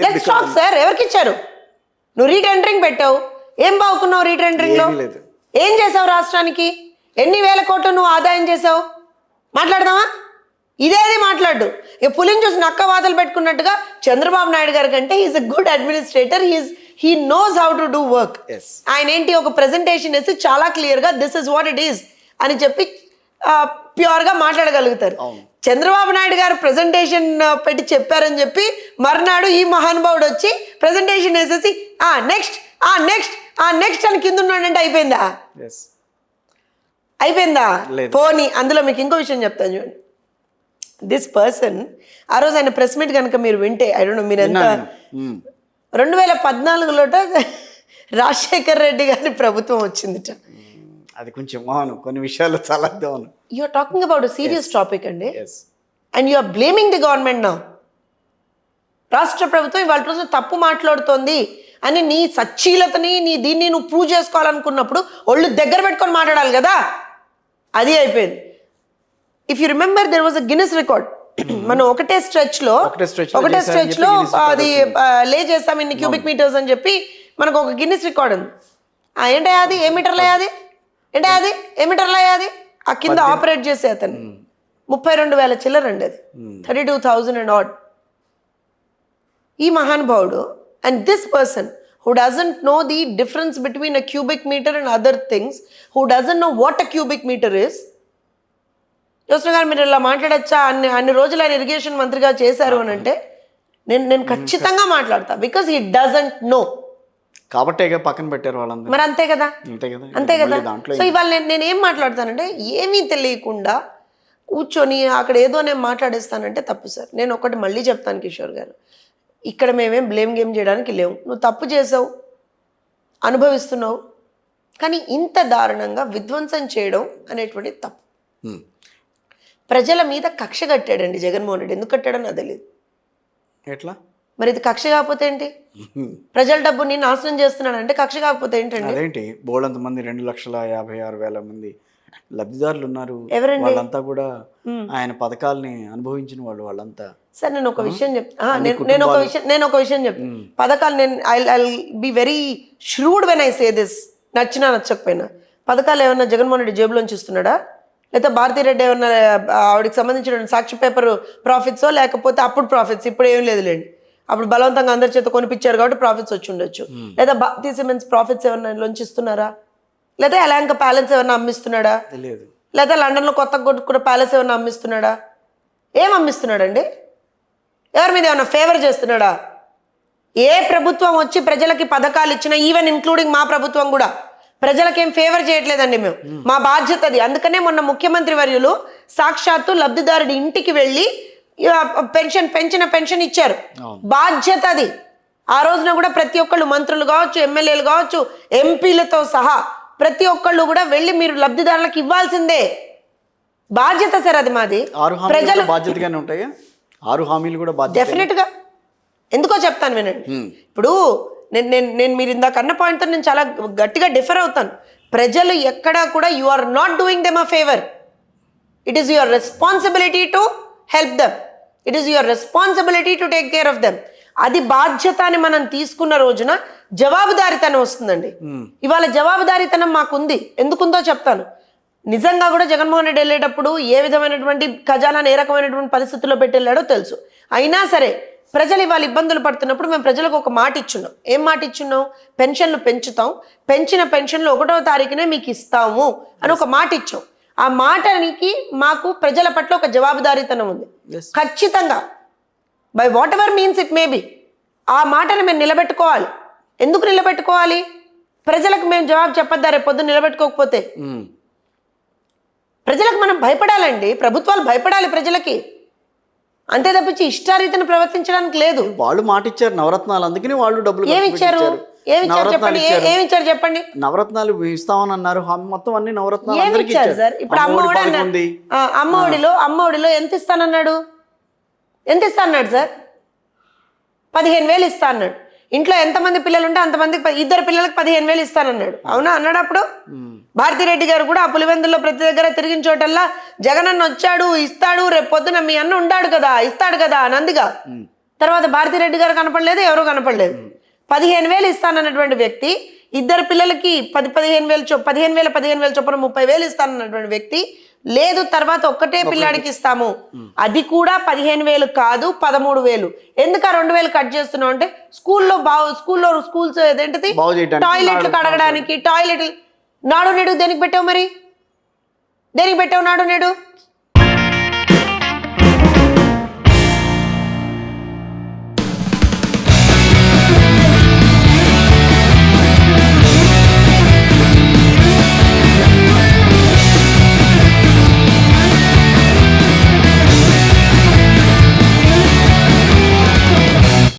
Let's talk sir. ఎవరికి ఇచ్చారు? నువ్వు రీటెండరింగ్ పెట్టావు, ఏం బాగుకున్నావు రీటెండరింగ్ లో? ఏం చేసావు రాష్ట్రానికి? ఎన్ని వేల కోట్లు నువ్వు ఆదాయం చేసావు? మాట్లాడదామా? ఇదేది మాట్లాడు. ఇక పులిని చూసి నక్క వాతలు పెట్టుకున్నట్టుగా చంద్రబాబు నాయుడు గారి కంటే he is a good administrator. He knows how to do work. ఆయన ఏంటి ఒక ప్రెజెంటేషన్ వేసి చాలా క్లియర్గా this is what it is అని చెప్పి ప్యూర్గా మాట్లాడగలుగుతారు. చంద్రబాబు నాయుడు గారు ప్రెజెంటేషన్ పెట్టి చెప్పారని చెప్పి మర్నాడు ఈ మహానుభావుడు వచ్చి ప్రెజెంటేషన్ వేసేసి నెక్స్ట్ నెక్స్ట్ నెక్స్ట్ అని కింద ఉన్నాడంటే అయిపోయిందా? అయిపోయిందా? పోనీ అందులో మీకు ఇంకో విషయం చెప్తాను చూడండి. దిస్ పర్సన్ ఆ రోజు ఆయన ప్రెస్ మీట్ కనుక మీరు వింటే, ఐ డోంట్ నో మీరు ఎంత 2014లో రాజశేఖర్ రెడ్డి గారి ప్రభుత్వం వచ్చిందిట. అది కొంచెం అవును, కొన్ని విషయాలు చాలా అవును. You are talking about serious topic అండి, and you are blaming the government now. రాష్ట్ర ప్రభుత్వం ఇవాళ రోజు తప్పు మాట్లాడుతోంది అని నీ సచ్చీలతని నీ దీన్ని నువ్వు ప్రూవ్ చేసుకోవాలనుకున్నప్పుడు ఒళ్ళు దగ్గర పెట్టుకొని మాట్లాడాలి కదా. అది అయిపోయింది. If you remember there was a Guinness record. మనం ఒకటే స్ట్రెచ్ లో అది లే చేస్తాం ఇన్ని క్యూబిక్ మీటర్స్ అని చెప్పి మనకు ఒక గిన్నెస్ రికార్డ్ ఉంది. ఏంటో అది ఏ మీటర్లు అయ్యాది, ఏంటో అది ఏ మీటర్లు అయ్యాది. ఆ కింద ఆపరేట్ చేసే అతను 32,000 చిల్లరండి, అది 32,000 అండ్ ఆడ్. ఈ మహానుభావుడు and this person who doesn't know the difference between a cubic meter and other things, who doesn't know what a cubic meter is. యోచన గారు మీరు ఇలా మాట్లాడచ్చా? అన్ని రోజులు ఆయన ఇరిగేషన్ మంత్రిగా చేశారు అని అంటే నేను ఖచ్చితంగా మాట్లాడతా, బికాస్ హీ డజంట్ నో. కాబట్టి పక్కన పెట్టారు వాళ్ళందరూ. మరి అంతే కదా, అంతే కదా. సో ఇవాళ నేను ఏం మాట్లాడతానంటే, ఏమీ తెలియకుండా కూర్చొని అక్కడ ఏదో నేను మాట్లాడేస్తానంటే తప్పు సార్. నేను ఒకటి మళ్ళీ చెప్తాను కిషోర్ గారు, ఇక్కడ మేమేం బ్లేమ్ గేమ్ చేయడానికి లేవు. నువ్వు తప్పు చేసావు, అనుభవిస్తున్నావు, కానీ ఇంత దారుణంగా విధ్వంసం చేయడం అనేటువంటిది తప్పు. ప్రజల మీద కక్ష కట్టాడండి జగన్మోహన్ రెడ్డి. ఎందుకు కట్టాడని నాకు తెలియదు. ఎట్లా మరి ఇది కక్ష కాకపోతే ఏంటి? ప్రజల డబ్బుని నాశనం చేస్తున్నాడు అంటే కక్ష కాకపోతే ఏంటండి? అదేంటి, బోల్డంత మంది 2,56,000 మంది లబ్ధిదారులు ఉన్నారు. ఎవరండి? వాళ్ళంతా కూడా ఆయన పథకాలని అనుభవించిన వాళ్ళు వాళ్ళంతా. సార్ నేను ఒక విషయం చెప్తాను, నేను ఒక విషయం చెప్తాను. పథకాలు నేను I be very shrewd when I say this, నచ్చినా నచ్చకపోయినా. పథకాలు ఏమన్నా జగన్మోహన్ రెడ్డి జేబులోంచి ఇస్తున్నాడా? లేకపోతే భారతీరెడ్డి ఏమన్నా ఆవిడకి సంబంధించిన సాక్షి పేపర్ ప్రాఫిట్సో, లేకపోతే అప్పుడు ప్రాఫిట్స్, ఇప్పుడు ఏం లేదులేండి, అప్పుడు బలవంతంగా అందరి చేత కొనిపించారు కాబట్టి ప్రాఫిట్స్ వచ్చి ఉండొచ్చు. లేదా భారతీ సిమెంట్స్ ప్రాఫిట్స్ ఏమన్నా లోంచి ఇస్తున్నారా? లేదా ఎలాంక ప్యాలెస్ ఏమన్నా అమ్మిస్తున్నాడా? లేదా లండన్లో కొత్తగా కొట్టుకున్న ప్యాలెస్ ఏమన్నా అమ్మిస్తున్నాడా? ఏం అమ్మిస్తున్నాడండి? ఎవరి మీద ఏమన్నా ఫేవర్ చేస్తున్నాడా? ఏ ప్రభుత్వం వచ్చి ప్రజలకి పథకాలు ఇచ్చినా, ఈవెన్ ఇంక్లూడింగ్ మా ప్రభుత్వం కూడా ప్రజలకేం ఫేవర్ చేయట్లేదండి మేము. మా బాధ్యత అది. అందుకనే మొన్న ముఖ్యమంత్రి వర్యులు సాక్షాత్తు లబ్ధిదారుడి ఇంటికి వెళ్ళి పెంచిన పెన్షన్ ఇచ్చారు. బాధ్యత అది. ఆ రోజున కూడా ప్రతి ఒక్కళ్ళు, మంత్రులు కావచ్చు, ఎమ్మెల్యేలు కావచ్చు, ఎంపీలతో సహా ప్రతి ఒక్కళ్ళు కూడా వెళ్ళి మీరు లబ్ధిదారులకు ఇవ్వాల్సిందే. బాధ్యత సార్ అది మాది. ప్రజలు బాధ్యతగానే ఉంటాయి 6 హామీలు కూడా బాధ్యత. డెఫినెట్ గా. ఎందుకో చెప్తాను వినండి. ఇప్పుడు నేను మీరు ఇందాక అన్న పాయింట్తో నేను చాలా గట్టిగా డిఫర్ అవుతాను. ప్రజలు ఎక్కడా కూడా you are not doing them a favour. It is your responsibility to help them. It is your responsibility to take care of them. అది బాధ్యత అని మనం తీసుకున్న రోజున జవాబుదారీతనం వస్తుందండి. ఇవాళ జవాబుదారీతనం మాకుంది. ఎందుకుందో చెప్తాను. నిజంగా కూడా జగన్మోహన్ రెడ్డి వెళ్ళేటప్పుడు ఏ విధమైనటువంటి ఖజానాను ఏ రకమైనటువంటి పరిస్థితుల్లో పెట్టి వెళ్ళాడో తెలుసు. అయినా సరే ప్రజలు ఇవాళ ఇబ్బందులు పడుతున్నప్పుడు మేము ప్రజలకు ఒక మాట ఇచ్చున్నాం. ఏం మాట ఇచ్చున్నాం? పెన్షన్లు పెంచుతాం, పెంచిన పెన్షన్లు 1వ తారీఖునే మీకు ఇస్తాము అని ఒక మాట ఇచ్చాం. ఆ మాటనికి మాకు ప్రజల పట్ల ఒక జవాబుదారీతనం ఉంది ఖచ్చితంగా. By what ever means it may be. ఆ మాటను మేము నిలబెట్టుకోవాలి. ఎందుకు నిలబెట్టుకోవాలి? ప్రజలకు మేము జవాబు చెప్పొద్దా రేపు పొద్దున్న నిలబెట్టుకోకపోతే? ప్రజలకు మనం భయపడాలండి. ప్రభుత్వాలు భయపడాలి ప్రజలకి. అంతే తప్పించి ఇష్టారీతిని ప్రవర్తించడానికి లేదు. వాళ్ళు మాట ఇచ్చారు నవరత్నాలు, అందుకని వాళ్ళు డబ్బులు ఏమిచ్చారు చెప్పండి? ఏమిచ్చారు చెప్పండి? నవరత్నాలు ఇస్తామని అన్నారు. మొత్తం అన్ని నవరత్నాలు ఏమిచ్చారు సార్? ఇప్పుడు అమ్మఒడిలో ఎంత ఇస్తానన్నాడు? ఎంత ఇస్తా అన్నాడు సార్? 15,000 ఇస్తా అన్నాడు. ఇంట్లో ఎంతమంది పిల్లలు ఉంటే అంతమందికి 2 పిల్లలకు 15,000 ఇస్తానన్నాడు. అవునా అన్నాడు అప్పుడు? భారతీరెడ్డి గారు కూడా ఆ పులివెందుల్లో ప్రతి దగ్గర తిరిగిన చోటల్లా జగనన్న వచ్చాడు, ఇస్తాడు, రేపు పొద్దున మీ అన్న ఉండాడు కదా, ఇస్తాడు కదా అని అందుగా తర్వాత భారతిరెడ్డి గారు కనపడలేదు, ఎవరు కనపడలేదు. 15,000 ఇస్తానన్నటువంటి వ్యక్తి ఇద్దరు పిల్లలకి 15,000 చొప్పున 30,000 ఇస్తానన్నటువంటి వ్యక్తి లేదు, తర్వాత ఒక్కటే పిల్లాడికి ఇస్తాము, అది కూడా 15,000 కాదు 13,000. ఎందుకు 2,000 కట్ చేస్తున్నావు అంటే స్కూల్స్ ఏదేంటిది బాగు చేయడానికి, టాయిలెట్లు కడగడానికి, నాడు నేడు దేనికి పెట్టావు, మరి దేనికి పెట్టావు నాడు నేడు?